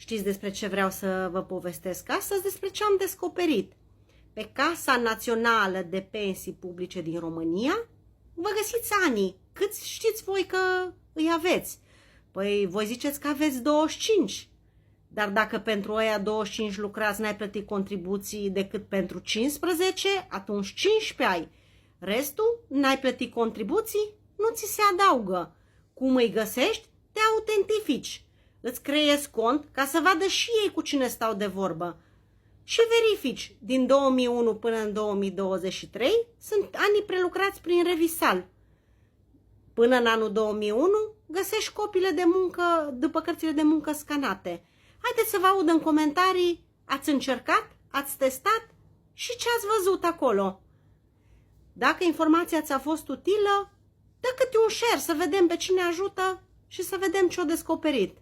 Știți despre ce vreau să vă povestesc astăzi? Despre ce am descoperit. Pe Casa Națională de Pensii Publice din România vă găsiți anii. Câți știți voi că îi aveți? Păi voi ziceți că aveți 25. Dar dacă pentru aia 25 lucrați, n-ai plătit contribuții decât pentru 15, atunci 15 ai. Restul, n-ai plătit contribuții, nu ți se adaugă. Cum îi găsești? Te autentifici. Îți creezi cont ca să vadă și ei cu cine stau de vorbă. Și verifici, din 2001 până în 2023 sunt anii prelucrați prin Revisal. Până în anul 2001 găsești copiile de muncă după cărțile de muncă scanate. Haideți să vă aud în comentarii, ați încercat, ați testat și ce ați văzut acolo. Dacă informația ți-a fost utilă, dă câte un share să vedem pe cine ajută și să vedem ce-o descoperit.